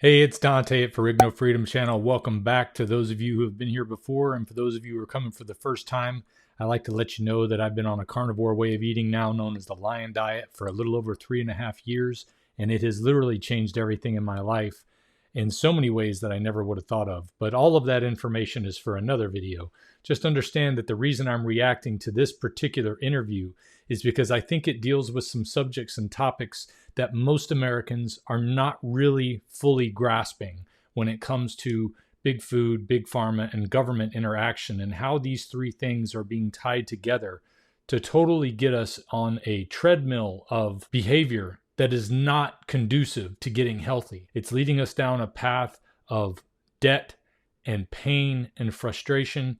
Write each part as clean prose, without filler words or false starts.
Hey, it's Dante at Ferrigno Freedom channel. Welcome back to those of you who have been here before, and for those of you who are coming for the first time, I'd like to let you know that I've been on a carnivore way of eating now known as the Lion Diet for a little over 3.5 years, and it has literally changed everything in my life in so many ways that I never would have thought of. But all of that information is for another video. Just understand that the reason I'm reacting to this particular interview is because I think it deals with some subjects and topics that most Americans are not really fully grasping when it comes to big food, big pharma, and government interaction, and how these three things are being tied together to totally get us on a treadmill of behavior that is not conducive to getting healthy. It's leading us down a path of debt and pain and frustration.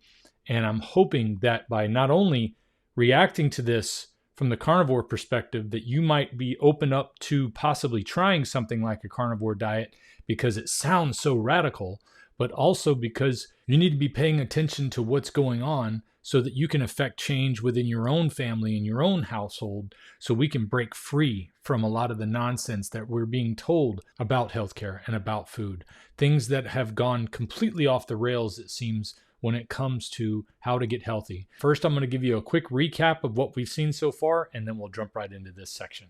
And I'm hoping that by not only reacting to this from the carnivore perspective, that you might be open up to possibly trying something like a carnivore diet because it sounds so radical, but also because you need to be paying attention to what's going on so that you can affect change within your own family and your own household, so we can break free from a lot of the nonsense that we're being told about healthcare and about food. Things that have gone completely off the rails, it seems, when it comes to how to get healthy. First, I'm going to give you a quick recap of what we've seen so far, and then we'll jump right into this section.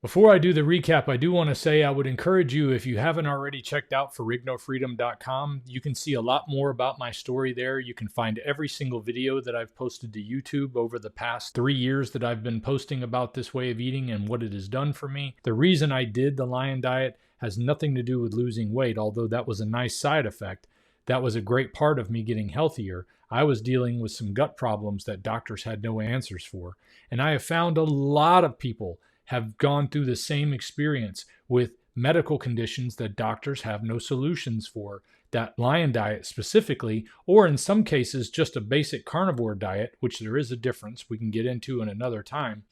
Before I do the recap, I do want to say I would encourage you, if you haven't already checked out ferrignofreedom.com, you can see a lot more about my story there. You can find every single video that I've posted to YouTube over the past 3 years that I've been posting about this way of eating and what it has done for me. The reason I did the Lion Diet has nothing to do with losing weight, although that was a nice side effect. That was a great part of me getting healthier. I was dealing with some gut problems that doctors had no answers for. And I have found a lot of people have gone through the same experience with medical conditions that doctors have no solutions for. That Lion Diet specifically, or in some cases just a basic carnivore diet, which there is a difference we can get into in another time,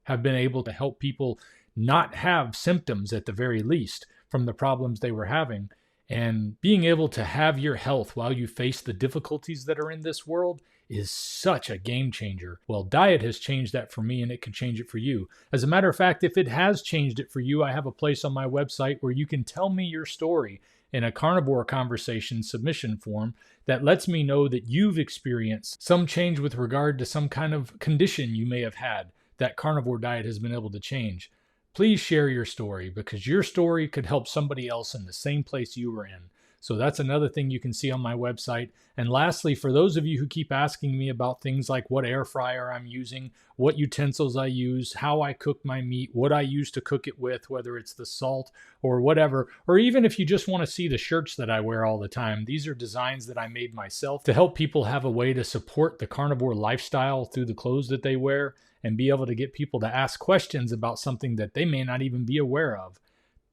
have been able to help people not have symptoms at the very least from the problems they were having. And being able to have your health while you face the difficulties that are in this world is such a game changer. Well, diet has changed that for me, and it can change it for you. As a matter of fact, if it has changed it for you, I have a place on my website where you can tell me your story in a carnivore conversation submission form that lets me know that you've experienced some change with regard to some kind of condition you may have had that carnivore diet has been able to change. Please share your story, because your story could help somebody else in the same place you were in. So that's another thing you can see on my website. And lastly, for those of you who keep asking me about things like what air fryer I'm using, what utensils I use, how I cook my meat, what I use to cook it with, whether it's the salt or whatever, or even if you just want to see the shirts that I wear all the time, these are designs that I made myself to help people have a way to support the carnivore lifestyle through the clothes that they wear, and be able to get people to ask questions about something that they may not even be aware of.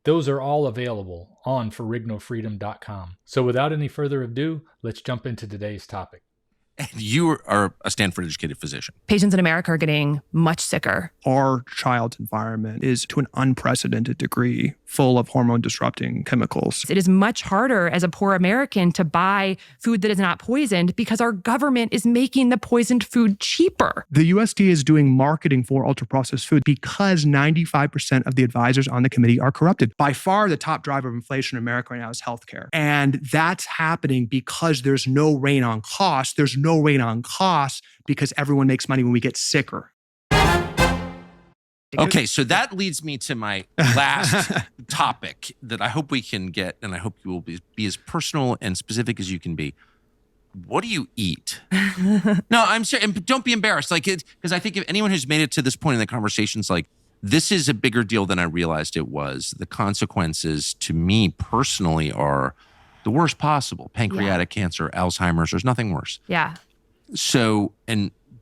Those are all available on ferrignofreedom.com. So without any further ado, let's jump into today's topic. And you are a Stanford-educated physician. Patients in America are getting much sicker. Our child's environment is, to an unprecedented degree, full of hormone-disrupting chemicals. It is much harder as a poor American to buy food that is not poisoned because our government is making the poisoned food cheaper. The USDA is doing marketing for ultra-processed food because 95% of the advisors on the committee are corrupted. By far, the top driver of inflation in America right now is healthcare. And that's happening because there's no rein on cost. There's no rein on costs because everyone makes money when we get sicker. Okay, so that leads me to my last topic that I hope we can get, and I hope you will be as personal and specific as you can be. What do you eat? No, I'm serious. And don't be embarrassed, because I think if anyone who's made it to this point in the conversation's like, this is a bigger deal than I realized it was. The consequences to me personally are the worst possible. Pancreatic cancer, Alzheimer's, there's nothing worse. Yeah. So,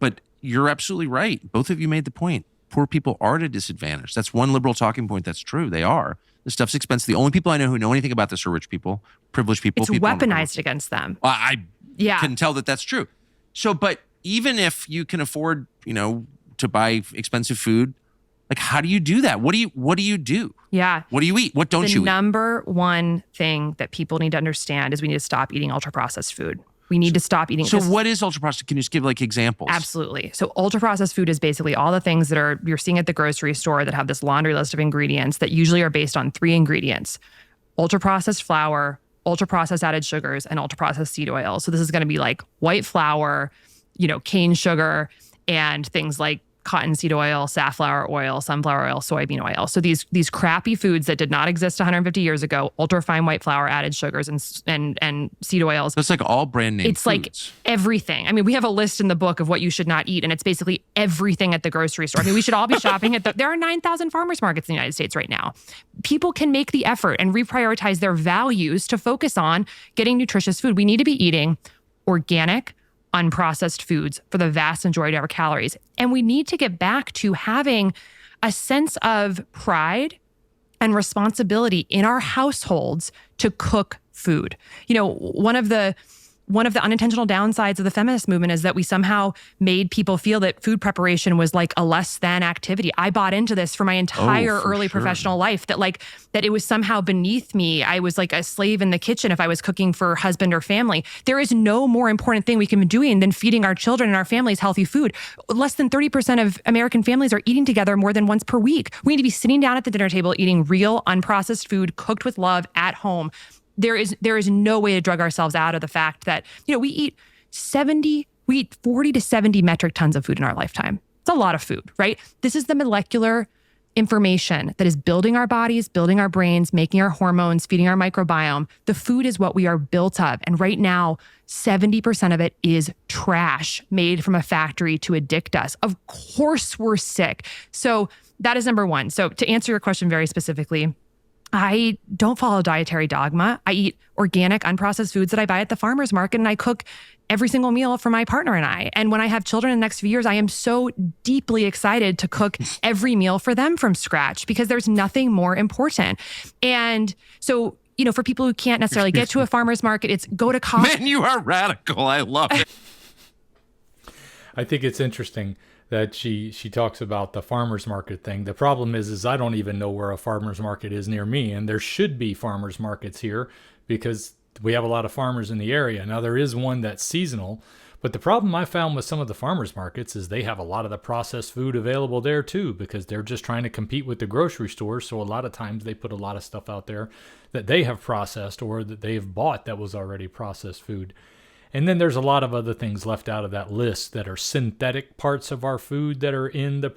but you're absolutely right. Both of you made the point. Poor people are at a disadvantage. That's one liberal talking point that's true. They are. This stuff's expensive. The only people I know who know anything about this are rich people, privileged people. It's weaponized against them. I can tell that that's true. So, but even if you can afford, to buy expensive food, like, how do you do that? What do you do? Yeah. What do you eat? What don't you eat? The number one thing that people need to understand is we need to stop eating ultra-processed food. We need to stop eating. So what is ultra-processed? Can you just give examples? Absolutely. So ultra-processed food is basically all the things that you're seeing at the grocery store that have this laundry list of ingredients that usually are based on 3 ingredients: ultra processed flour, ultra processed added sugars, and ultra processed seed oil. So this is going to be like white flour, cane sugar, and things like cottonseed oil, safflower oil, sunflower oil, soybean oil. So these crappy foods that did not exist 150 years ago, ultra fine white flour, added sugars, and seed oils. That's like all brand name It's foods. like everything. I mean, we have a list in the book of what you should not eat, and it's basically everything at the grocery store. I mean, we should all be shopping at there are 9,000 farmers markets in the United States right now. People can make the effort and reprioritize their values to focus on getting nutritious food. We need to be eating organic, unprocessed foods for the vast majority of our calories. And we need to get back to having a sense of pride and responsibility in our households to cook food. One of the unintentional downsides of the feminist movement is that we somehow made people feel that food preparation was like a less than activity. I bought into this for my entire early professional life, that it was somehow beneath me. I was like a slave in the kitchen if I was cooking for husband or family. There is no more important thing we can be doing than feeding our children and our families healthy food. Less than 30% of American families are eating together more than once per week. We need to be sitting down at the dinner table eating real, unprocessed food cooked with love at home. There is no way to drug ourselves out of the fact that, we eat 40 to 70 metric tons of food in our lifetime. It's a lot of food, right? This is the molecular information that is building our bodies, building our brains, making our hormones, feeding our microbiome. The food is what we are built of. And right now, 70% of it is trash made from a factory to addict us. Of course we're sick. So that is number one. So to answer your question very specifically, I don't follow dietary dogma. I eat organic, unprocessed foods that I buy at the farmer's market, and I cook every single meal for my partner and I. And when I have children in the next few years, I am so deeply excited to cook every meal for them from scratch, because there's nothing more important. And so, for people who can't necessarily get to a farmer's market, it's go to Costco. Man, you are radical. I love it. I think it's interesting that she talks about the farmer's market thing. The problem is I don't even know where a farmer's market is near me, and there should be farmer's markets here because we have a lot of farmers in the area. Now, there is one that's seasonal, but the problem I found with some of the farmers markets is they have a lot of the processed food available there too, because they're just trying to compete with the grocery store. So a lot of times they put a lot of stuff out there that they have processed or that they have bought that was already processed food. And then there's a lot of other things left out of that list that are synthetic parts of our food that are in the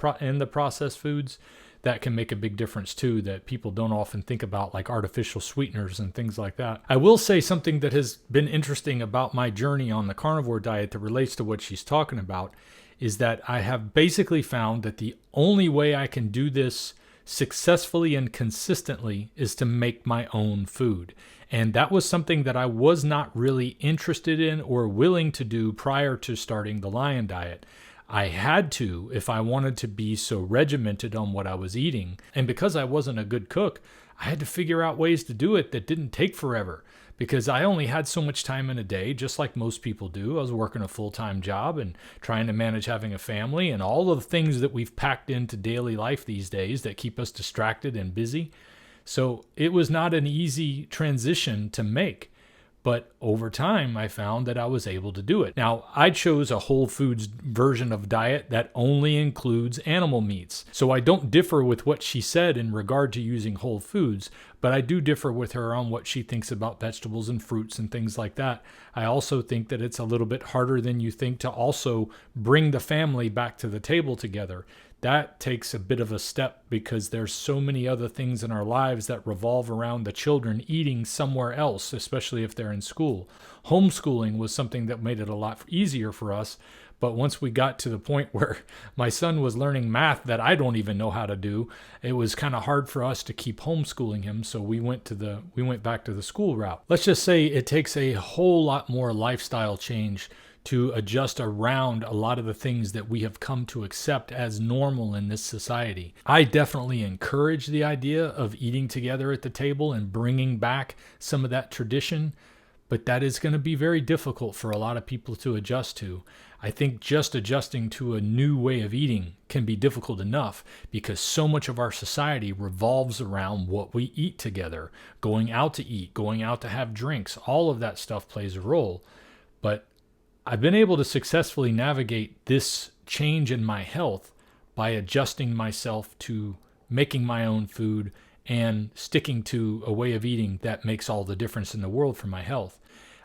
processed foods that can make a big difference too, that people don't often think about, like artificial sweeteners and things like that. I will say something that has been interesting about my journey on the carnivore diet that relates to what she's talking about is that I have basically found that the only way I can do this successfully and consistently is to make my own food. And that was something that I was not really interested in or willing to do prior to starting the Lion Diet. I had to if I wanted to be so regimented on what I was eating. And because I wasn't a good cook, I had to figure out ways to do it that didn't take forever, because I only had so much time in a day, just like most people do. I was working a full-time job and trying to manage having a family and all of the things that we've packed into daily life these days that keep us distracted and busy. So it was not an easy transition to make, but over time I found that I was able to do it. Now, I chose a whole foods version of diet that only includes animal meats. So I don't differ with what she said in regard to using whole foods, but I do differ with her on what she thinks about vegetables and fruits and things like that. I also think that it's a little bit harder than you think to also bring the family back to the table together. That takes a bit of a step because there's so many other things in our lives that revolve around the children eating somewhere else, especially if they're in school. Homeschooling was something that made it a lot easier for us. But once we got to the point where my son was learning math that I don't even know how to do, it was kind of hard for us to keep homeschooling him. So we went back to the school route. Let's just say it takes a whole lot more lifestyle change to adjust around a lot of the things that we have come to accept as normal in this society. I definitely encourage the idea of eating together at the table and bringing back some of that tradition, but that is going to be very difficult for a lot of people to adjust to. I think just adjusting to a new way of eating can be difficult enough because so much of our society revolves around what we eat together. Going out to eat, going out to have drinks, all of that stuff plays a role. But I've been able to successfully navigate this change in my health by adjusting myself to making my own food and sticking to a way of eating that makes all the difference in the world for my health.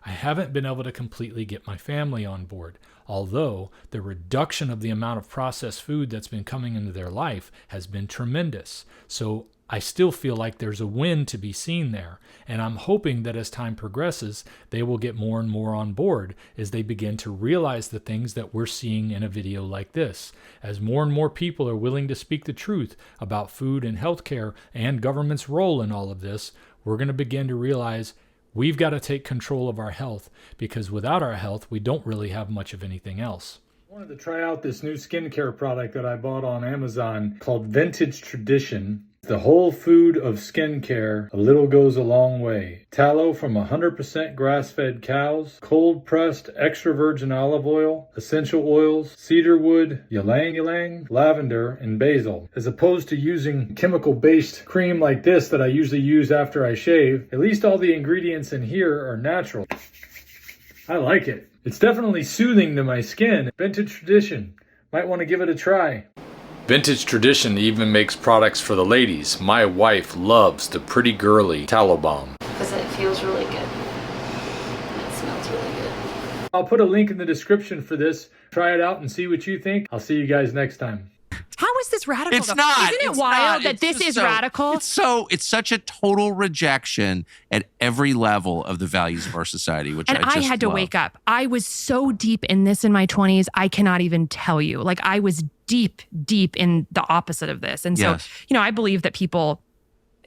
I haven't been able to completely get my family on board, although the reduction of the amount of processed food that's been coming into their life has been tremendous. So I still feel like there's a win to be seen there, and I'm hoping that as time progresses, they will get more and more on board as they begin to realize the things that we're seeing in a video like this. As more and more people are willing to speak the truth about food and healthcare and government's role in all of this, we're going to begin to realize we've got to take control of our health, because without our health, we don't really have much of anything else. I wanted to try out this new skincare product that I bought on Amazon called Vintage Tradition. The whole food of skincare, a little goes a long way. Tallow from 100% grass-fed cows, cold-pressed extra virgin olive oil, essential oils, cedar wood, ylang-ylang, lavender, and basil. As opposed to using chemical-based cream like this that I usually use after I shave, at least all the ingredients in here are natural. I like it. It's definitely soothing to my skin. Vintage Tradition. Might want to give it a try. Vintage Tradition even makes products for the ladies. My wife loves the Pretty Girly Tallow Balm. Because it feels really good. And it smells really good. I'll put a link in the description for this. Try it out and see what you think. I'll see you guys next time. How is this radical? It's though? not. Isn't it It's wild not. that this It's is so, radical? It's such a total rejection at every level of the values of our society, which And I just had to love. wake up. I was so deep in this in my 20s, I cannot even tell you. Like, I was deep in the opposite of this. And so, Yes. I believe that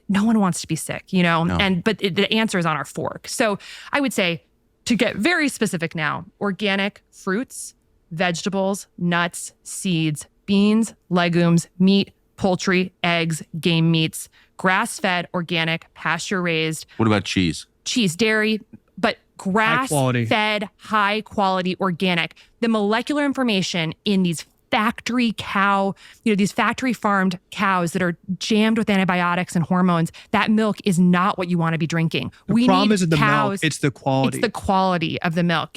no one wants to be sick, No. but the answer is on our fork. So I would say, to get very specific now, organic fruits, vegetables, nuts, seeds, beans, legumes, meat, poultry, eggs, game meats, grass-fed, organic, pasture-raised. What about cheese? Cheese, dairy, but grass-fed, high-quality, organic. The molecular information in these factory cow, these factory farmed cows that are jammed with antibiotics and hormones, that milk is not what you want to be drinking. The problem isn't the milk, it's the quality. It's the quality of the milk.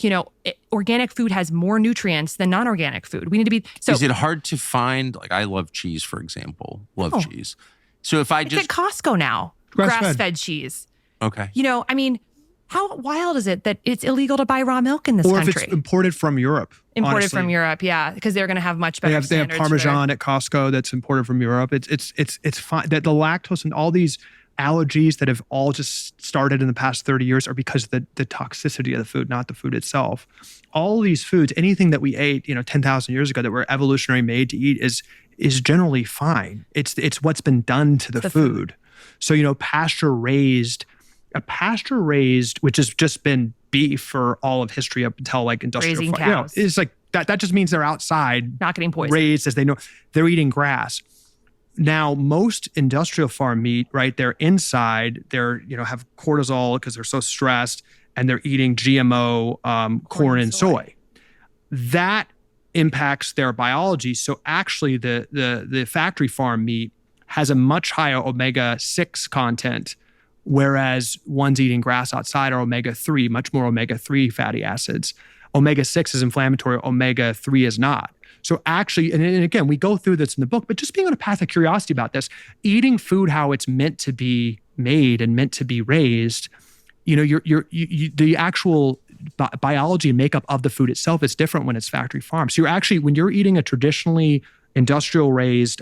Organic food has more nutrients than non-organic food. We need to be, so. Is it hard to find, like I love cheese, for example, cheese. So if I it's just. at Costco now, grass-fed cheese. Okay. How wild is it that it's illegal to buy raw milk in this or country? if it's imported from Europe. Imported honestly. from Europe, yeah, because they're going to have much better They have standards. Parmesan at Costco that's imported from Europe. It's fine. That the lactose and all these allergies that have all just started in the past 30 years are because of the toxicity of the food, not the food itself. All these foods, anything that we ate, 10,000 years ago that we're evolutionary made to eat is generally fine. It's what's been done to the food. So, pasture raised, which has just been beef for all of history up until like industrial raising cows. It's like that just means they're outside, not getting poisoned, raised as they know. They're eating grass. Now, most industrial farm meat, right? They're inside. They're have cortisol because they're so stressed, and they're eating GMO corn and soy. That impacts their biology. So actually, the factory farm meat has a much higher omega-6 content, whereas ones eating grass outside are omega-3, much more omega-3 fatty acids. Omega-6 is inflammatory, omega-3 is not. So actually, and again, we go through this in the book, but just being on a path of curiosity about this, eating food how it's meant to be made and meant to be raised, the actual biology and makeup of the food itself is different when it's factory farmed. So when you're eating a traditionally industrial raised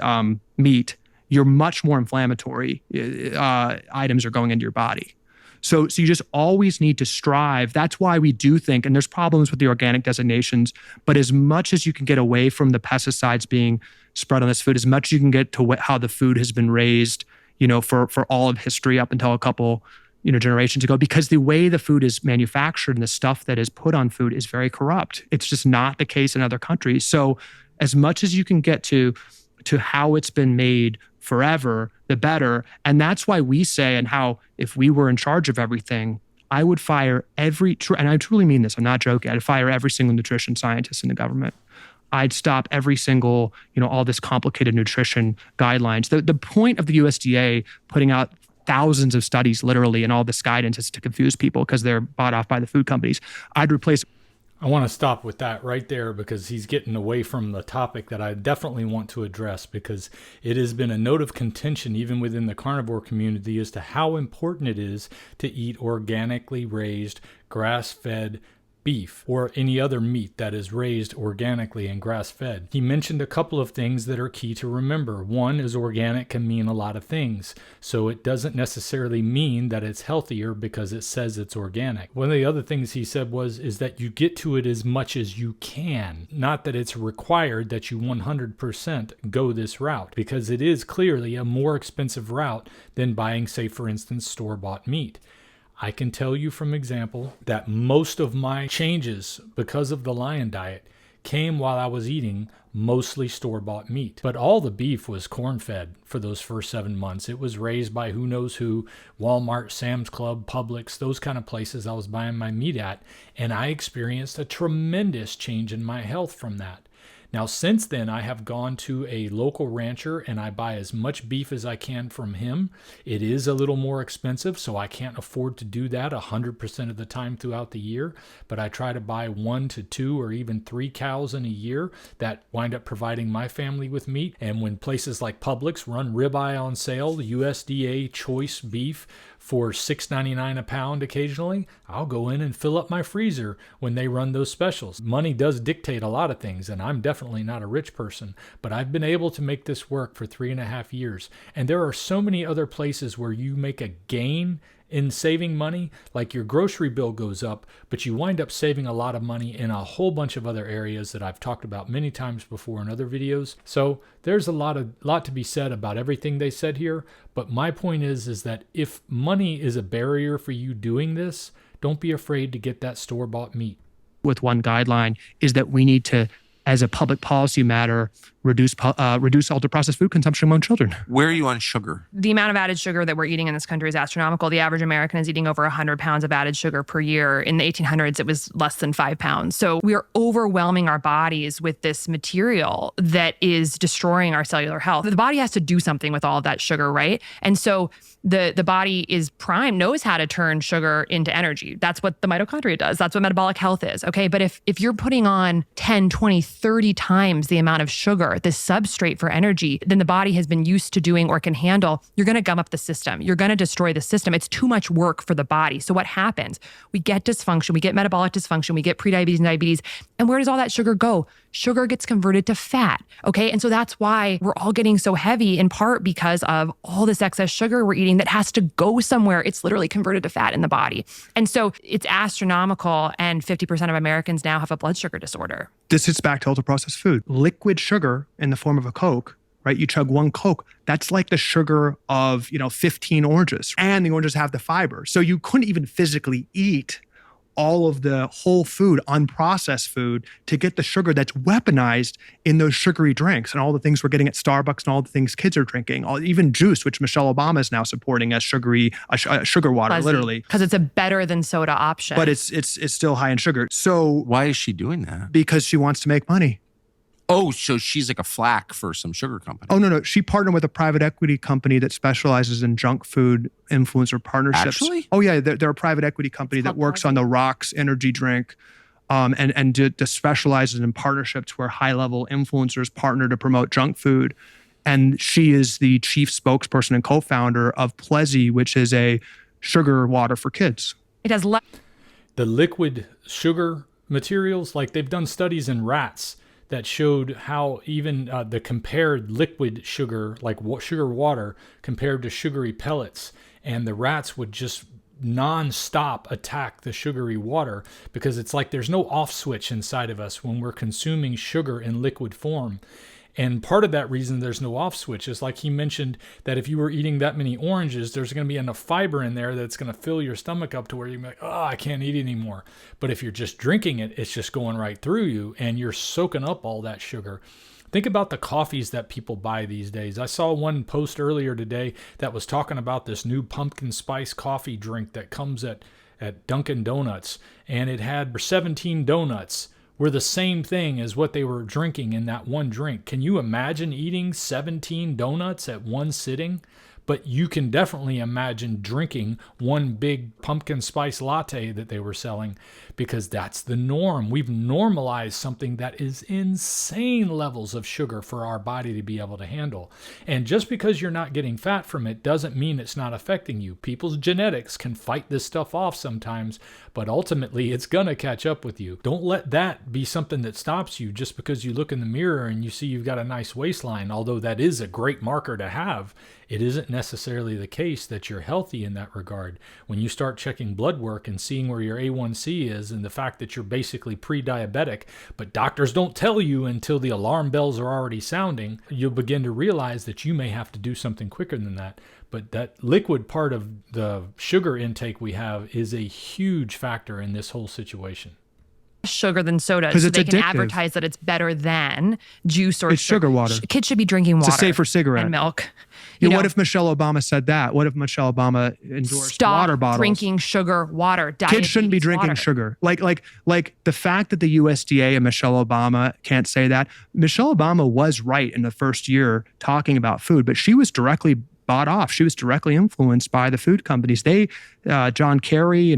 meat, you're much more inflammatory items are going into your body. So you just always need to strive. That's why we do think, and there's problems with the organic designations, but as much as you can get away from the pesticides being spread on this food, as much as you can get to how the food has been raised, for all of history up until a couple, generations ago, because the way the food is manufactured and the stuff that is put on food is very corrupt. It's just not the case in other countries. So as much as you can get to how it's been made forever, the better. And that's why we say, and how if we were in charge of everything, I would fire and I truly mean this, I'm not joking, I'd fire every single nutrition scientist in the government. I'd stop every single, all this complicated nutrition guidelines. The point of the USDA putting out thousands of studies literally and all this guidance is to confuse people because they're bought off by the food companies. I'd replace I want to stop with that right there because he's getting away from the topic that I definitely want to address, because it has been a note of contention even within the carnivore community as to how important it is to eat organically raised, grass-fed beef or any other meat that is raised organically and grass-fed. He mentioned a couple of things that are key to remember. One is organic can mean a lot of things, so it doesn't necessarily mean that it's healthier because it says it's organic. One of the other things he said is that you get to it as much as you can, not that it's required that you 100% go this route, because it is clearly a more expensive route than buying, say, for instance, store-bought meat. I can tell you from example that most of my changes because of the Lion diet came while I was eating mostly store-bought meat. But all the beef was corn-fed for those first 7 months. It was raised by who knows who, Walmart, Sam's Club, Publix, those kind of places I was buying my meat at. And I experienced a tremendous change in my health from that. Now, since then, I have gone to a local rancher and I buy as much beef as I can from him. It is a little more expensive, so I can't afford to do that 100% of the time throughout the year, but I try to buy 1 to 2 or even 3 cows in a year that wind up providing my family with meat. And when places like Publix run ribeye on sale, the USDA choice beef for $6.99 a pound occasionally, I'll go in and fill up my freezer when they run those specials. Money does dictate a lot of things, and I'm definitely not a rich person, but I've been able to make this work for 3.5 years. And there are so many other places where you make a gain in saving money, like your grocery bill goes up, but you wind up saving a lot of money in a whole bunch of other areas that I've talked about many times before in other videos. So there's a lot to be said about everything they said here, but my point is that if money is a barrier for you doing this, don't be afraid to get that store-bought meat. With one guideline is that we need to, as a public policy matter, reduce ultra-processed food consumption among children. Where are you on sugar? The amount of added sugar that we're eating in this country is astronomical. The average American is eating over 100 pounds of added sugar per year. In the 1800s, it was less than 5 pounds. So we are overwhelming our bodies with this material that is destroying our cellular health. The body has to do something with all of that sugar, right? And so the body is primed, knows how to turn sugar into energy. That's what the mitochondria does. That's what metabolic health is, okay? But if you're putting on 10, 20, 30 times the amount of sugar, the substrate for energy, than the body has been used to doing or can handle, you're going to gum up the system. You're going to destroy the system. It's too much work for the body. So what happens? We get dysfunction, we get metabolic dysfunction, we get prediabetes and diabetes. And where does all that sugar go? Sugar gets converted to fat, okay? And so that's why we're all getting so heavy, in part because of all this excess sugar we're eating that has to go somewhere. It's literally converted to fat in the body. And so it's astronomical, and 50% of Americans now have a blood sugar disorder. This gets back to ultra-processed food. Liquid sugar in the form of a Coke, right? You chug one Coke, that's like the sugar of, 15 oranges. And the oranges have the fiber. So you couldn't even physically eat all of the whole food, unprocessed food, to get the sugar that's weaponized in those sugary drinks and all the things we're getting at Starbucks and all the things kids are drinking, even juice, which Michelle Obama is now supporting as sugar water, literally. Because it's a better than soda option. But it's still high in sugar. So why is she doing that? Because she wants to make money. Oh, so she's like a flack for some sugar company. Oh, no. She partnered with a private equity company that specializes in junk food influencer partnerships. Actually? Oh, yeah. They're a private equity company that works on the Rocks energy drink and to specializes in partnerships where high-level influencers partner to promote junk food. And she is the chief spokesperson and co-founder of Plezzy, which is a sugar water for kids. It has the liquid sugar materials, like they've done studies in rats that showed how even the compared liquid sugar, like sugar water, compared to sugary pellets, and the rats would just non-stop attack the sugary water because it's like there's no off switch inside of us when we're consuming sugar in liquid form. And part of that reason there's no off switch is, like he mentioned, that if you were eating that many oranges, there's going to be enough fiber in there that's going to fill your stomach up to where you're like, oh, I can't eat anymore. But if you're just drinking it, it's just going right through you and you're soaking up all that sugar. Think about the coffees that people buy these days. I saw one post earlier today that was talking about this new pumpkin spice coffee drink that comes at Dunkin' Donuts, and it had 17 donuts. Were the same thing as what they were drinking in that one drink. Can you imagine eating 17 donuts at one sitting? but you can definitely imagine drinking one big pumpkin spice latte that they were selling, because that's the norm. We've normalized something that is insane levels of sugar for our body to be able to handle. And just because you're not getting fat from it doesn't mean it's not affecting you. People's genetics can fight this stuff off sometimes, but ultimately it's going to catch up with you. Don't let that be something that stops you just because you look in the mirror and you see you've got a nice waistline. Although that is a great marker to have, it isn't necessarily the case that you're healthy in that regard. When you start checking blood work and seeing where your A1C is, and the fact that you're basically pre-diabetic, but doctors don't tell you until the alarm bells are already sounding, you'll begin to realize that you may have to do something quicker than that. But that liquid part of the sugar intake we have is a huge factor in this whole situation. Sugar than soda, because so it's they can addictive. Advertise that it's better than juice or It's sugar water. Kids should be drinking water. It's a safer cigarette. And milk. What if Michelle Obama said that? What if Michelle Obama endorsed Stop water bottles? drinking sugar water. Kids shouldn't be diabetes drinking water. sugar. Like the fact that the USDA and Michelle Obama can't say that. Michelle Obama was right in the first year talking about food, but she was directly bought off. She was directly influenced by the food companies. John Kerry,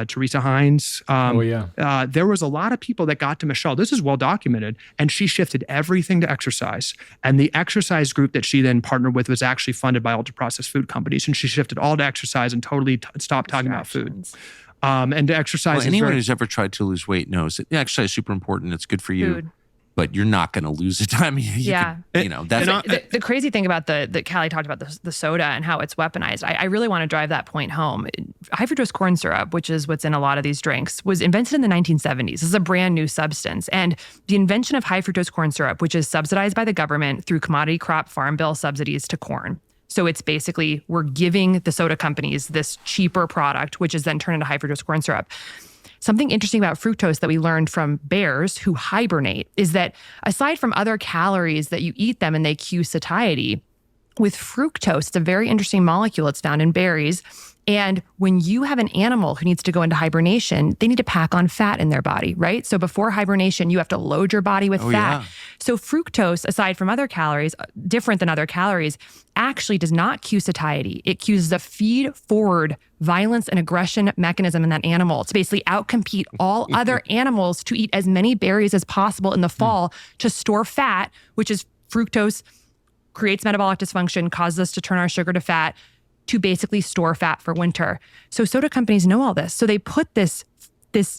Teresa Hines. There was a lot of people that got to Michelle. This is well documented. And she shifted everything to exercise. And the exercise group that she then partnered with was actually funded by ultra-processed food companies. And she shifted all to exercise and totally stopped talking about food. And to exercise. Well, anyone who's ever tried to lose weight knows that exercise is super important. It's good for you. Food. But you're not going to lose it. I mean, that's the crazy thing about that Calley talked about the soda and how it's weaponized. I really want to drive that point home. High fructose corn syrup, which is what's in a lot of these drinks, was invented in the 1970s. This is a brand new substance. And the invention of high fructose corn syrup, which is subsidized by the government through commodity crop farm bill subsidies to corn. So it's basically, we're giving the soda companies this cheaper product, which is then turned into high fructose corn syrup. Something interesting about fructose that we learned from bears who hibernate is that aside from other calories that you eat them and they cue satiety, with fructose, it's a very interesting molecule. It's found in berries. And when you have an animal who needs to go into hibernation, they need to pack on fat in their body, right? So before hibernation, you have to load your body with fat. Yeah. So fructose, aside from other calories, different than other calories, actually does not cue satiety. It cues a feed-forward violence and aggression mechanism in that animal to basically outcompete all other animals to eat as many berries as possible in the fall to store fat, which is fructose, creates metabolic dysfunction, causes us to turn our sugar to fat, to basically store fat for winter. So soda companies know all this. So they put this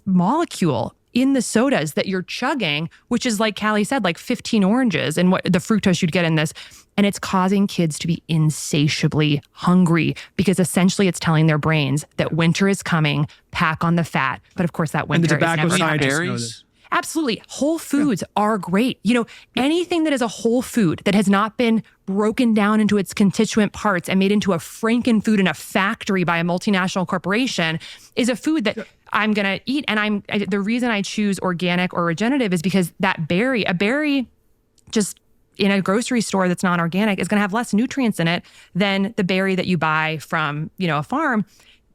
molecule in the sodas that you're chugging, which is, like Calley said, like 15 oranges and what the fructose you'd get in this. And it's causing kids to be insatiably hungry because essentially it's telling their brains that winter is coming, pack on the fat. But of course that winter and the tobacco is never coming. scientists know this. Absolutely. Whole foods are great. Anything that is a whole food that has not been broken down into its constituent parts and made into a Frankenfood in a factory by a multinational corporation is a food that I'm going to eat. And the reason I choose organic or regenerative is because a berry just in a grocery store that's non-organic is going to have less nutrients in it than the berry that you buy from, a farm.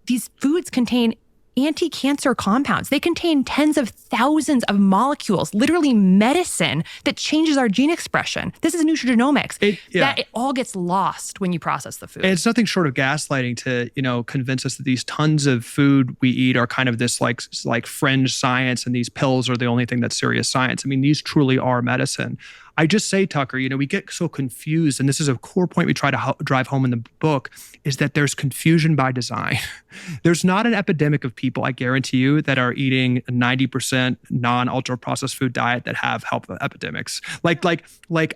These foods contain anti-cancer compounds. They contain tens of thousands of molecules, literally medicine that changes our gene expression. This is nutrigenomics. It all gets lost when you process the food. It's nothing short of gaslighting to, convince us that these tons of food we eat are kind of this like fringe science and these pills are the only thing that's serious science. I mean, these truly are medicine. I just say, Tucker, we get so confused, and this is a core point we try to drive home in the book, is that there's confusion by design. There's not an epidemic of people, I guarantee you, that are eating a 90% non-ultra processed food diet that have health epidemics. Like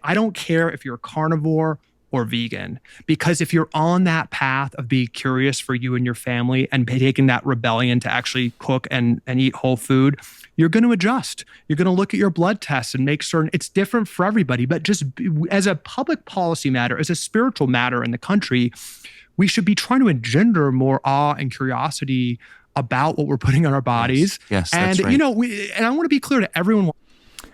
I don't care if you're a carnivore or vegan, because if you're on that path of being curious for you and your family and taking that rebellion to actually cook and eat whole food, you're going to adjust. You're going to look at your blood tests and make certain it's different for everybody. But just as a public policy matter, as a spiritual matter in the country, we should be trying to engender more awe and curiosity about what we're putting on our bodies. Yes, and that's right. And I want to be clear to everyone.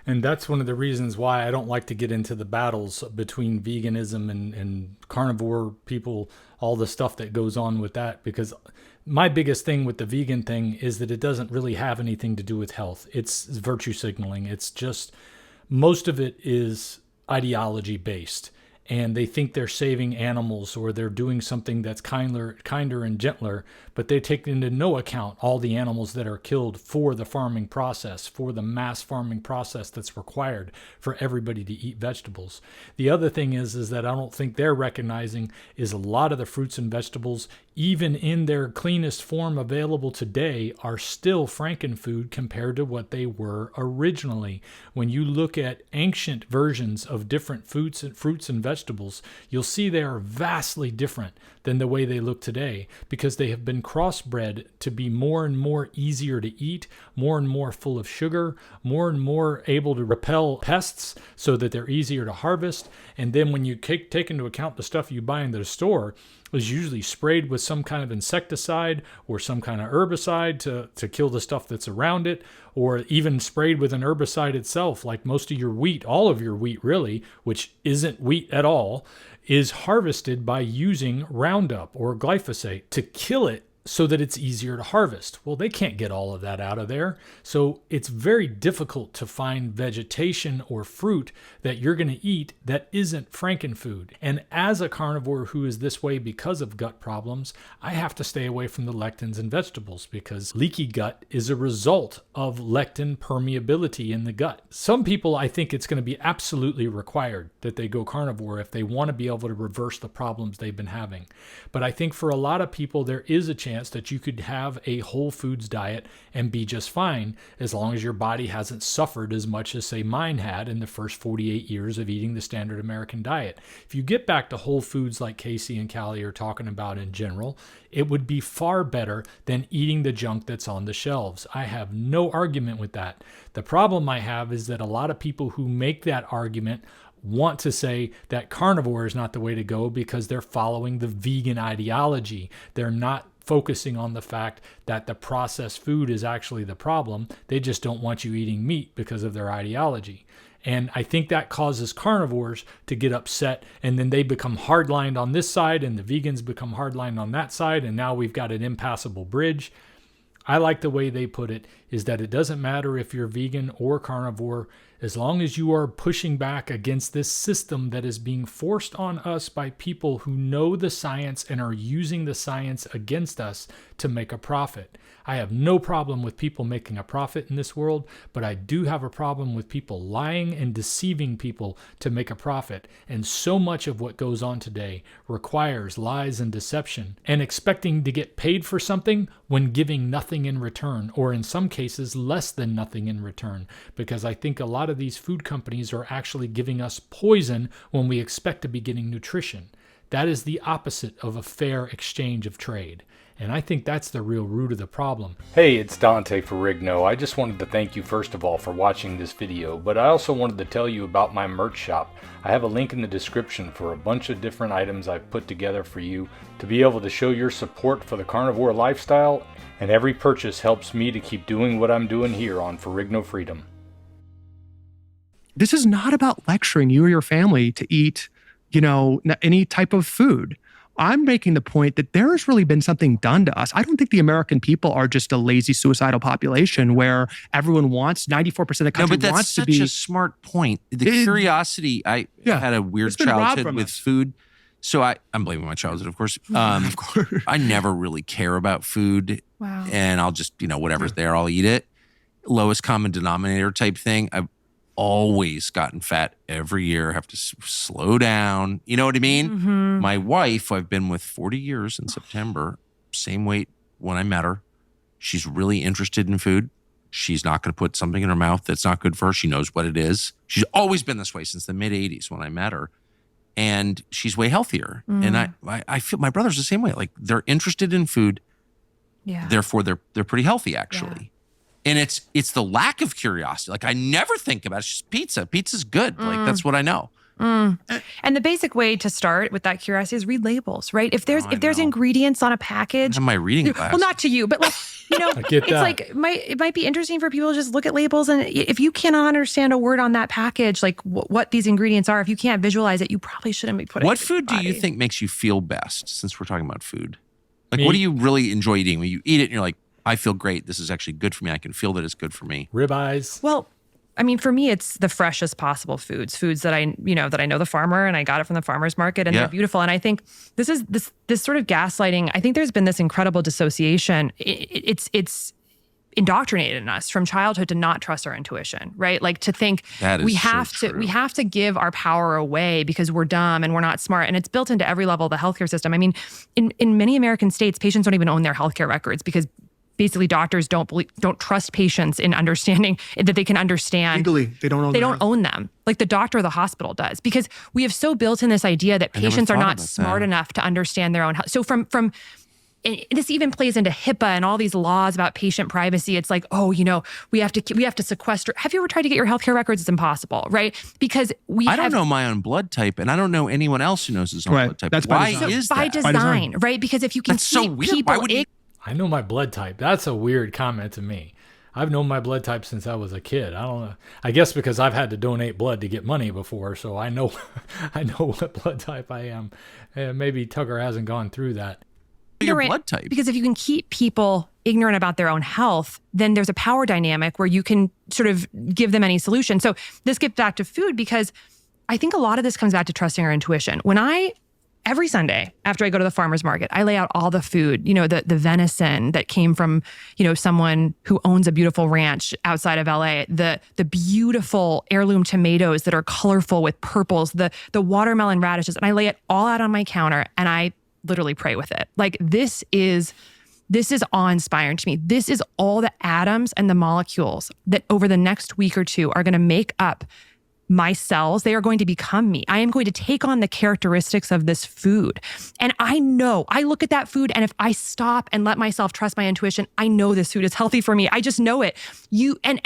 And that's one of the reasons why I don't like to get into the battles between veganism and carnivore people, all the stuff that goes on with that, because my biggest thing with the vegan thing is that it doesn't really have anything to do with health. It's virtue signaling. It's just, most of it is ideology based. and they think they're saving animals or they're doing something that's kinder and gentler, but they take into no account all the animals that are killed for the farming process, for the mass farming process that's required for everybody to eat vegetables. The other thing is that I don't think they're recognizing is a lot of the fruits and vegetables, even in their cleanest form available today, are still frankenfood compared to what they were originally. When you look at ancient versions of different fruits and vegetables, you'll see they are vastly different than the way they look today, because they have been crossbred to be more and more easier to eat, more and more full of sugar, more and more able to repel pests so that they're easier to harvest. And then when you take into account the stuff you buy in the store is usually sprayed with some kind of insecticide or some kind of herbicide to kill the stuff that's around it, or even sprayed with an herbicide itself, like most of your wheat, all of your wheat really, which isn't wheat at all, is harvested by using Roundup or glyphosate to kill it so that it's easier to harvest. Well, they can't get all of that out of there. So it's very difficult to find vegetation or fruit that you're going to eat that isn't frankenfood. And as a carnivore who is this way because of gut problems, I have to stay away from the lectins in vegetables, because leaky gut is a result of lectin permeability in the gut. Some people, I think it's going to be absolutely required that they go carnivore if they want to be able to reverse the problems they've been having. But I think for a lot of people, there is a chance that you could have a whole foods diet and be just fine, as long as your body hasn't suffered as much as, say, mine had in the first 48 years of eating the standard American diet. If you get back to whole foods like Casey and Calley are talking about in general, it would be far better than eating the junk that's on the shelves. I have no argument with that. The problem I have is that a lot of people who make that argument want to say that carnivore is not the way to go because they're following the vegan ideology. They're not focusing on the fact that the processed food is actually the problem. They just don't want you eating meat because of their ideology. And I think that causes carnivores to get upset, and then they become hardlined on this side and the vegans become hardlined on that side, and now we've got an impassable bridge. I like the way they put it, is that it doesn't matter if you're vegan or carnivore, as long as you are pushing back against this system that is being forced on us by people who know the science and are using the science against us to make a profit. I have no problem with people making a profit in this world, but I do have a problem with people lying and deceiving people to make a profit. And so much of what goes on today requires lies and deception, and expecting to get paid for something when giving nothing in return, or in some cases less than nothing in return, because I think a lot of these food companies are actually giving us poison when we expect to be getting nutrition. That is the opposite of a fair exchange of trade. And I think that's the real root of the problem. Hey, it's Dante Ferrigno. I just wanted to thank you first of all for watching this video, but I also wanted to tell you about my merch shop. I have a link in the description for a bunch of different items I've put together for you to be able to show your support for the carnivore lifestyle, and every purchase helps me to keep doing what I'm doing here on Ferrigno Freedom. This is not about lecturing you or your family to eat, any type of food. I'm making the point that there has really been something done to us. I don't think the American people are just a lazy, suicidal population where everyone wants, 94% of the country wants to be. That's such a smart point. The curiosity, I had a weird childhood with food. So I'm blaming my childhood, of course. Of course. I never really care about food. Wow. And I'll just, whatever's there, I'll eat it. Lowest common denominator type thing. I've always gotten fat every year, have to slow down. You know what I mean? Mm-hmm. My wife, who I've been with 40 years in September, same weight when I met her. She's really interested in food. She's not going to put something in her mouth that's not good for her. She knows what it is. She's always been this way since the mid 80s when I met her. And she's way healthier. And I feel my brother's the same way. Like, they're interested in food. Yeah. Therefore, they're pretty healthy, actually. Yeah. And it's the lack of curiosity. Like, I never think about it. It's just pizza. Pizza's good. Like, that's what I know. And the basic way to start with that curiosity is read labels, right? If there's ingredients on a package, I have my reading class. Well, not to you, but like, I get it's that. like it might be interesting for people to just look at labels, and if you cannot understand a word on that package, like what these ingredients are, if you can't visualize it, you probably shouldn't be putting. What it food in your do you body. think makes you feel best? Since we're talking about food, like, Me? what do you really enjoy eating? When you eat it, and you're like, I feel great. This is actually good for me. I can feel that it's good for me. Ribeyes. Well, I mean, for me, it's the freshest possible foods that I know the farmer and I got it from the farmer's market and they're beautiful. And I think this sort of gaslighting, I think there's been this incredible dissociation. It's indoctrinated in us from childhood to not trust our intuition, right? Like to think we have to give our power away because we're dumb and we're not smart. And it's built into every level of the healthcare system. I mean, in many American states, patients don't even own their healthcare records because basically doctors don't trust patients in understanding that they can understand. Legally, they don't own them. Like the doctor or the hospital does, because we have so built in this idea that patients are not smart enough to understand their own health. So from and this even plays into HIPAA and all these laws about patient privacy. It's like, oh, we have to sequester. Have you ever tried to get your healthcare records? It's impossible, right? Because I don't know my own blood type, and I don't know anyone else who knows his own blood type. That's Why by is by that? design, right? Because if you can That's so weird. Why would you? I know my blood type. That's a weird comment to me. I've known my blood type since I was a kid. I don't know. I guess because I've had to donate blood to get money before, so I know what blood type I am. Maybe Tucker hasn't gone through that. Your blood type. Because if you can keep people ignorant about their own health, then there's a power dynamic where you can sort of give them any solution. So this gets back to food because I think a lot of this comes back to trusting our intuition. Every Sunday after I go to the farmer's market, I lay out all the food, the venison that came from, someone who owns a beautiful ranch outside of LA, the beautiful heirloom tomatoes that are colorful with purples, the watermelon radishes, and I lay it all out on my counter and I literally pray with it. Like this is awe-inspiring to me. This is all the atoms and the molecules that over the next week or two are going to make up my cells. They are going to become me. I am going to take on the characteristics of this food. And I know, I look at that food and if I stop and let myself trust my intuition, I know this food is healthy for me. I just know it.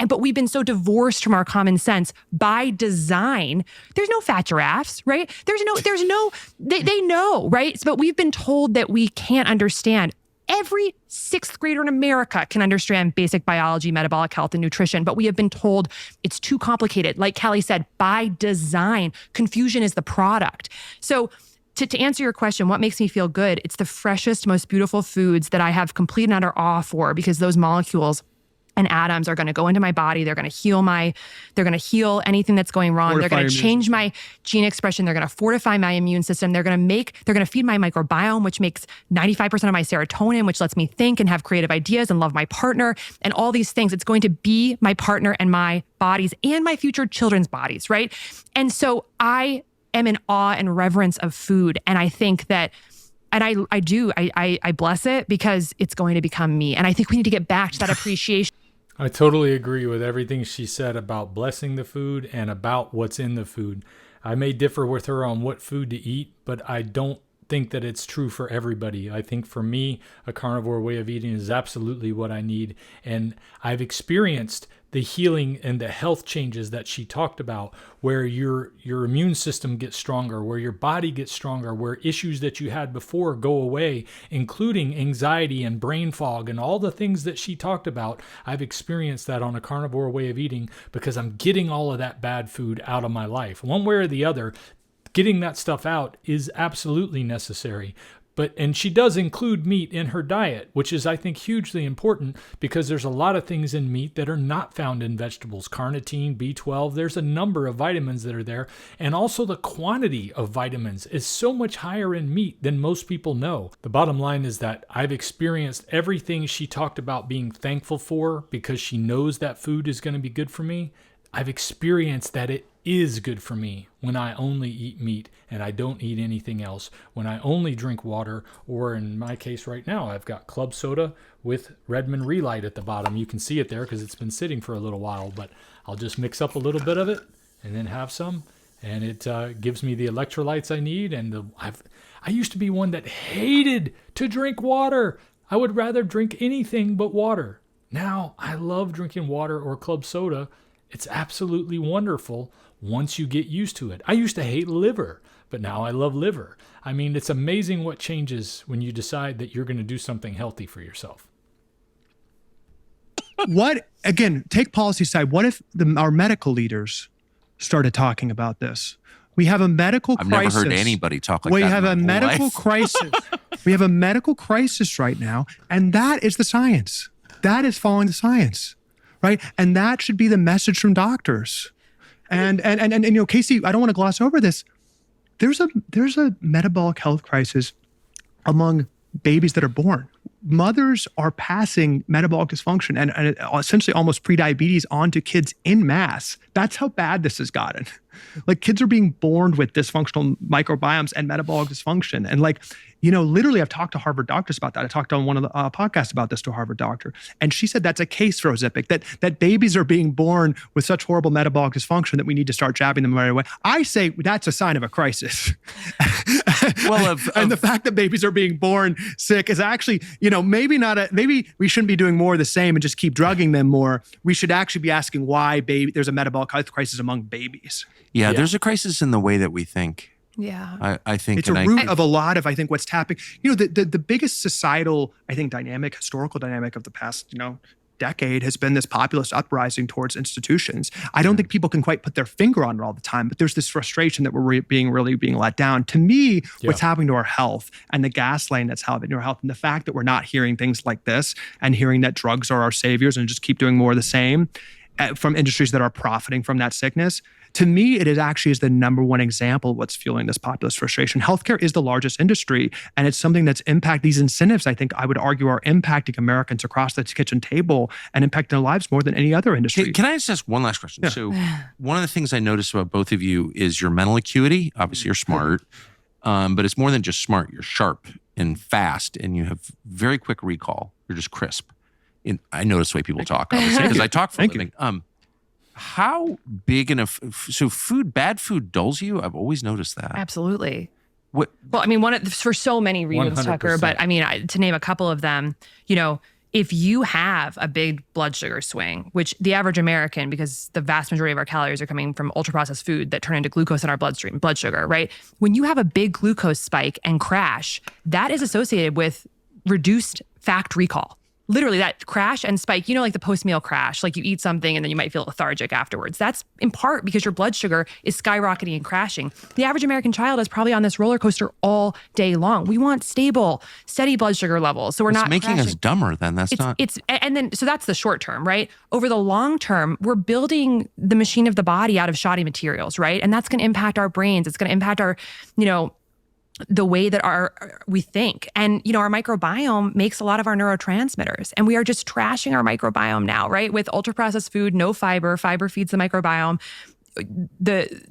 But we've been so divorced from our common sense by design. There's no fat giraffes, right? They know, right? But we've been told that we can't understand. Every sixth grader in America can understand basic biology, metabolic health, and nutrition, but we have been told it's too complicated. Like Calley said, by design, confusion is the product. So to answer your question, what makes me feel good? It's the freshest, most beautiful foods that I have complete and utter awe for because those molecules and atoms are going to go into my body. They're going to heal anything that's going wrong. They're going to change my gene expression. They're going to fortify my immune system. They're going to feed my microbiome, which makes 95% of my serotonin, which lets me think and have creative ideas and love my partner and all these things. It's going to be my partner and my bodies and my future children's bodies, right? And so I am in awe and reverence of food. And I think that and I bless it because it's going to become me. And I think we need to get back to that appreciation. I totally agree with everything she said about blessing the food and about what's in the food. I may differ with her on what food to eat, but I don't think that it's true for everybody. I think for me, a carnivore way of eating is absolutely what I need. And I've experienced the healing and the health changes that she talked about, where your immune system gets stronger, where your body gets stronger, where issues that you had before go away, including anxiety and brain fog and all the things that she talked about. I've experienced that on a carnivore way of eating because I'm getting all of that bad food out of my life. One way or the other, getting that stuff out is absolutely necessary. And she does include meat in her diet, which is, I think, hugely important because there's a lot of things in meat that are not found in vegetables. Carnitine, B12, there's a number of vitamins that are there. And also the quantity of vitamins is so much higher in meat than most people know. The bottom line is that I've experienced everything she talked about being thankful for because she knows that food is going to be good for me. I've experienced that it is good for me when I only eat meat and I don't eat anything else, when I only drink water, or in my case right now, I've got club soda with Redmond Relight at the bottom. You can see it there because it's been sitting for a little while, but I'll just mix up a little bit of it and then have some, and it gives me the electrolytes I need. And I used to be one that hated to drink water. I would rather drink anything but water. Now I love drinking water or club soda. It's absolutely wonderful once you get used to it. I used to hate liver, but now I love liver. I mean, it's amazing what changes when you decide that you're going to do something healthy for yourself. Take policy side. What if our medical leaders started talking about this? We have a medical crisis. I've never heard anybody talk like that. We have a medical crisis. We have a medical crisis right now, and that is the science. That is following the science. right? And that should be the message from doctors. And Casey, I don't want to gloss over this. There's a metabolic health crisis among babies that are born. Mothers are passing metabolic dysfunction and essentially almost prediabetes onto kids en masse. That's how bad this has gotten. Like, kids are being born with dysfunctional microbiomes and metabolic dysfunction. And literally I've talked to Harvard doctors about that. I talked on one of the podcasts about this to a Harvard doctor. And she said that's a case for Ozempic, that babies are being born with such horrible metabolic dysfunction that we need to start jabbing them right away. I say that's a sign of a crisis. Well, and the fact that babies are being born sick is actually, maybe we shouldn't be doing more of the same and just keep drugging them more. We should actually be asking why there's a metabolic health crisis among babies. Yeah, there's a crisis in the way that we think. Yeah. I think it's a root of a lot of, I think, what's tapping. The biggest societal, I think, historical dynamic of the past, decade has been this populist uprising towards institutions. I don't think people can quite put their finger on it all the time, but there's this frustration that we're really being let down. To me, what's happening to our health and the gaslighting that's happening to our health, and the fact that we're not hearing things like this and hearing that drugs are our saviors and just keep doing more of the same from industries that are profiting from that sickness. To me, it is the number one example of what's fueling this populist frustration. Healthcare is the largest industry, and it's something that's these incentives, I think I would argue, are impacting Americans across the kitchen table and impacting their lives more than any other industry. Can I just ask one last question? Yeah. So one of the things I noticed about both of you is your mental acuity. Obviously, you're smart, but it's more than just smart. You're sharp and fast, and you have very quick recall. You're just crisp. I notice the way people talk, obviously, because I talk for a living. How big so bad food dulls you? I've always noticed that. Absolutely. What? Well, for so many reasons, 100%. Tucker, but to name a couple of them, if you have a big blood sugar swing, which the average American, because the vast majority of our calories are coming from ultra-processed food that turn into glucose in our bloodstream, blood sugar, right? When you have a big glucose spike and crash, that is associated with reduced fact recall. Literally that crash and spike, like the post-meal crash, like you eat something and then you might feel lethargic afterwards. That's in part because your blood sugar is skyrocketing and crashing. The average American child is probably on this roller coaster all day long. We want stable, steady blood sugar levels. So we're not making crashing. Us dumber then. So that's the short term, right? Over the long term, we're building the machine of the body out of shoddy materials, right? And that's going to impact our brains. It's going to impact our, the way that we think. And, our microbiome makes a lot of our neurotransmitters, and we are just trashing our microbiome now, right? With ultra-processed food, no fiber. Fiber feeds the microbiome. The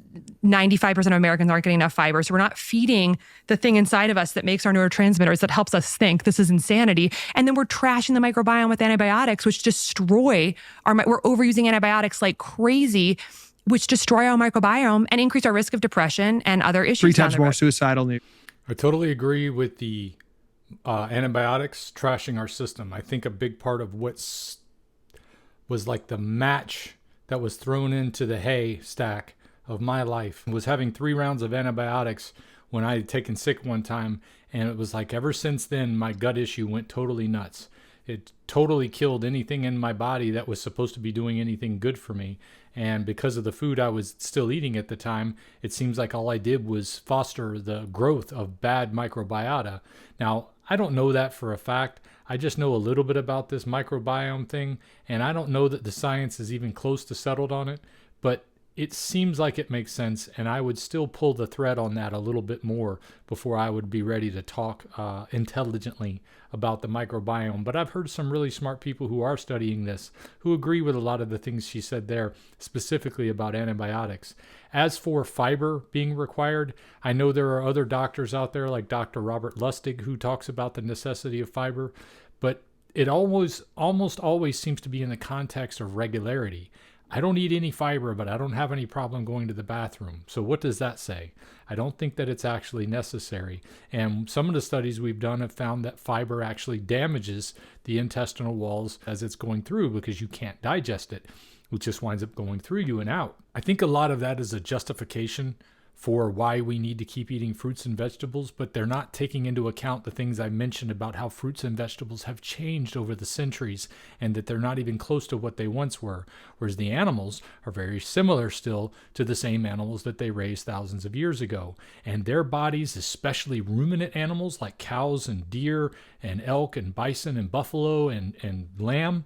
95% of Americans aren't getting enough fiber. So we're not feeding the thing inside of us that makes our neurotransmitters, that helps us think. This is insanity. And then we're trashing the microbiome with antibiotics, which destroy we're overusing antibiotics like crazy, which destroy our microbiome and increase our risk of depression and other issues. 3 times more suicidal. I totally agree with the antibiotics trashing our system. I think a big part of was like the match that was thrown into the hay stack of my life was having 3 rounds of antibiotics when I had taken sick one time. And it was like ever since then, my gut issue went totally nuts. It totally killed anything in my body that was supposed to be doing anything good for me. And because of the food I was still eating at the time, it seems like all I did was foster the growth of bad microbiota. Now, I don't know that for a fact. I just know a little bit about this microbiome thing, and I don't know that the science is even close to settled on it, but it seems like it makes sense, and I would still pull the thread on that a little bit more before I would be ready to talk intelligently about the microbiome. But I've heard some really smart people who are studying this who agree with a lot of the things she said there, specifically about antibiotics. As for fiber being required, I know there are other doctors out there like Dr. Robert Lustig who talks about the necessity of fiber, but it almost always seems to be in the context of regularity. I don't eat any fiber, but I don't have any problem going to the bathroom. So what does that say? I don't think that it's actually necessary. And some of the studies we've done have found that fiber actually damages the intestinal walls as it's going through because you can't digest it, which just winds up going through you and out. I think a lot of that is a justification for why we need to keep eating fruits and vegetables, but they're not taking into account the things I mentioned about how fruits and vegetables have changed over the centuries and that they're not even close to what they once were, whereas the animals are very similar still to the same animals that they raised thousands of years ago. And their bodies, especially ruminant animals like cows and deer and elk and bison and buffalo and lamb,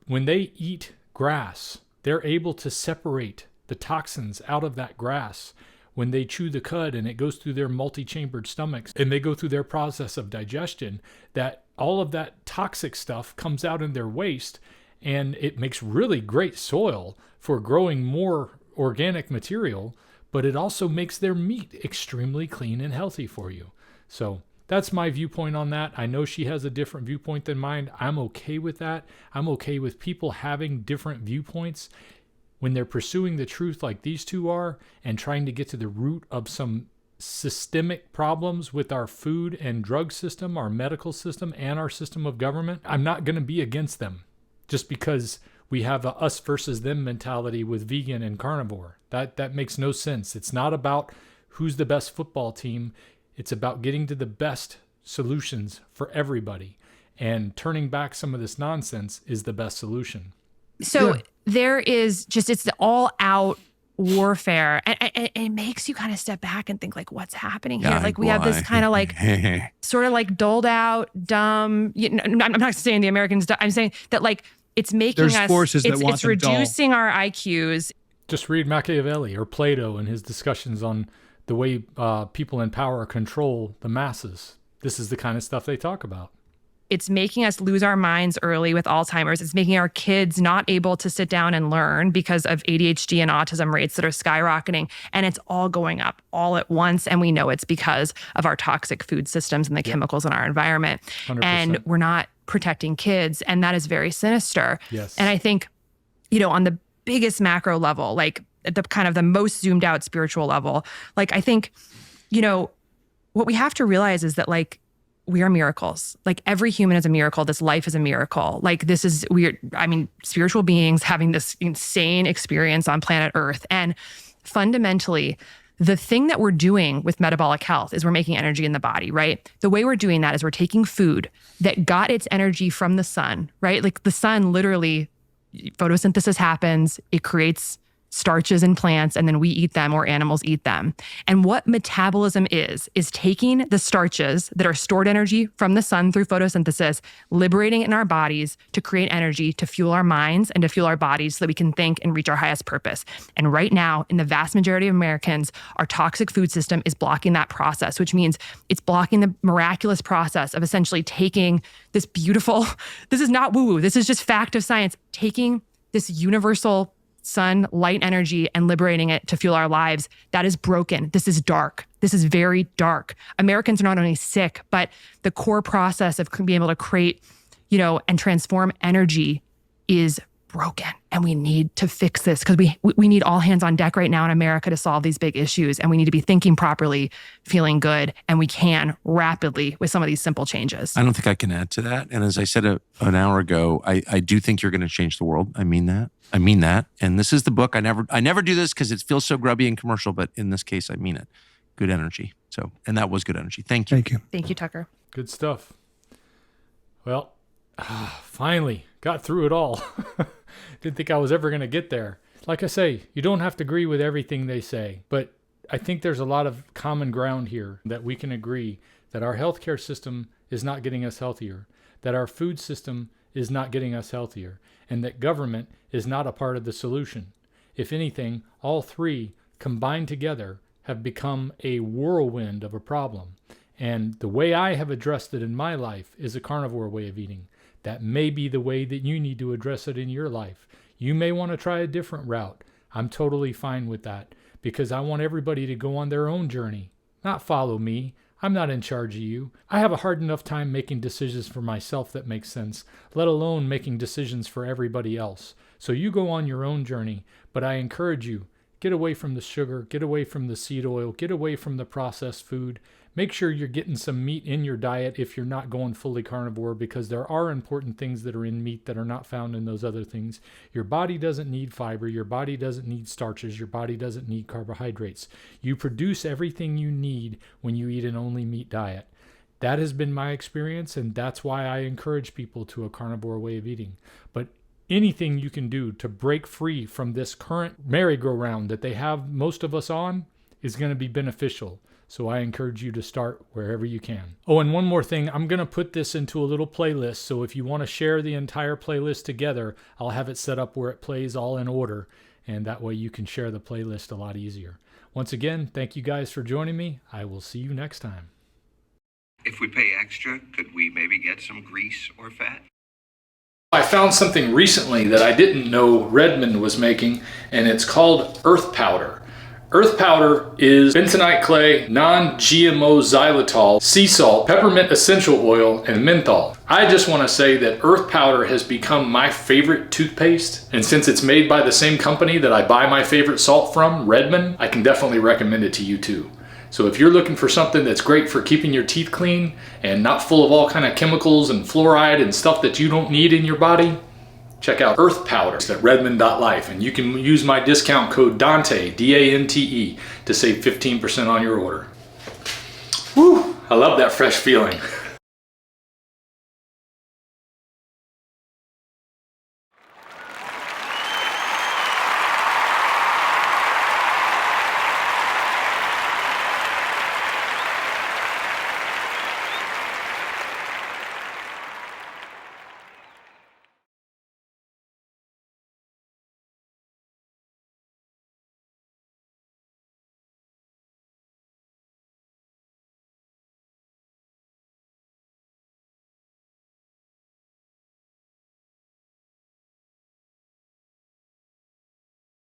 when they eat grass. They're able to separate the toxins out of that grass when they chew the cud and it goes through their multi-chambered stomachs and they go through their process of digestion, that all of that toxic stuff comes out in their waste, and it makes really great soil for growing more organic material, but it also makes their meat extremely clean and healthy for you. So that's my viewpoint on that. I know she has a different viewpoint than mine. I'm okay with that. I'm okay with people having different viewpoints when they're pursuing the truth like these two are and trying to get to the root of some systemic problems with our food and drug system, our medical system, and our system of government. I'm not going to be against them just because we have a us versus them mentality with vegan and carnivore. That makes no sense. It's not about who's the best football team. It's about getting to the best solutions for everybody. And turning back some of this nonsense is the best solution. So there is just, it's the all out warfare. And it makes you kind of step back and think like, what's happening here? Like we have this kind of like, sort of like doled out, dumb, I'm not saying the Americans, I'm saying that like, it's making There's forces that want it's them dull. reducing our IQs. Just read Machiavelli or Plato and his discussions on the way people in power control the masses. This is the kind of stuff they talk about. It's making us lose our minds early with Alzheimer's. It's making our kids not able to sit down and learn because of ADHD and autism rates that are skyrocketing. And it's all going up all at once. And we know it's because of our toxic food systems and the chemicals in our environment. 100%. And we're not protecting kids. And that is very sinister. Yes. And I think, on the biggest macro level, like at the kind of the most zoomed out spiritual level, like I think, what we have to realize is that like, we are miracles. Like every human is a miracle. This life is a miracle. Like spiritual beings having this insane experience on planet Earth. And fundamentally, the thing that we're doing with metabolic health is we're making energy in the body, right? The way we're doing that is we're taking food that got its energy from the sun, right? Like the sun literally, photosynthesis happens, it creates starches in plants, and then we eat them or animals eat them. And what metabolism is taking the starches that are stored energy from the sun through photosynthesis, liberating it in our bodies to create energy to fuel our minds and to fuel our bodies so that we can think and reach our highest purpose. And right now, in the vast majority of Americans, our toxic food system is blocking that process, which means it's blocking the miraculous process of essentially taking this beautiful, this is not woo-woo, this is just fact of science, taking this universal sun, light energy, and liberating it to fuel our lives. That is broken. This is dark. This is very dark. Americans are not only sick, but the core process of being able to create, and transform energy is broken. And we need to fix this because we need all hands on deck right now in America to solve these big issues. And we need to be thinking properly, feeling good, and we can rapidly with some of these simple changes. I don't think I can add to that. And as I said an hour ago, I do think you're going to change the world. I mean that. And this is the book. I never do this because it feels so grubby and commercial, but in this case, I mean it. Good energy. And that was good energy. Thank you. Thank you. Thank you, Tucker. Good stuff. Well, finally got through it all. Didn't think I was ever going to get there. Like I say, you don't have to agree with everything they say, but I think there's a lot of common ground here that we can agree that our healthcare system is not getting us healthier, that our food system is not getting us healthier, and that government is not a part of the solution. If anything, all three combined together have become a whirlwind of a problem. And the way I have addressed it in my life is a carnivore way of eating. That may be the way that you need to address it in your life. You may want to try a different route. I'm totally fine with that because I want everybody to go on their own journey, not follow me. I'm not in charge of you. I have a hard enough time making decisions for myself that make sense, let alone making decisions for everybody else. So you go on your own journey, but I encourage you, get away from the sugar, get away from the seed oil, get away from the processed food. Make sure you're getting some meat in your diet if you're not going fully carnivore, because there are important things that are in meat that are not found in those other things. Your body doesn't need fiber. Your body doesn't need starches. Your body doesn't need carbohydrates. You produce everything you need when you eat an only meat diet. That has been my experience, and that's why I encourage people to a carnivore way of eating. But anything you can do to break free from this current merry-go-round that they have most of us on is going to be beneficial. So I encourage you to start wherever you can. Oh, and one more thing, I'm going to put this into a little playlist. So if you want to share the entire playlist together, I'll have it set up where it plays all in order. And that way you can share the playlist a lot easier. Once again, thank you guys for joining me. I will see you next time. If we pay extra, could we maybe get some grease or fat? I found something recently that I didn't know Redmond was making, and it's called earth powder. Earth powder is bentonite clay, non-GMO xylitol, sea salt, peppermint essential oil, and menthol. I just want to say that earth powder has become my favorite toothpaste, and since it's made by the same company that I buy my favorite salt from, Redmond, I can definitely recommend it to you too. So if you're looking for something that's great for keeping your teeth clean and not full of all kind of chemicals and fluoride and stuff that you don't need in your body, check out Earth Powder at redmond.life, and you can use my discount code Dante, D-A-N-T-E, to save 15% on your order. Woo! I love that fresh feeling.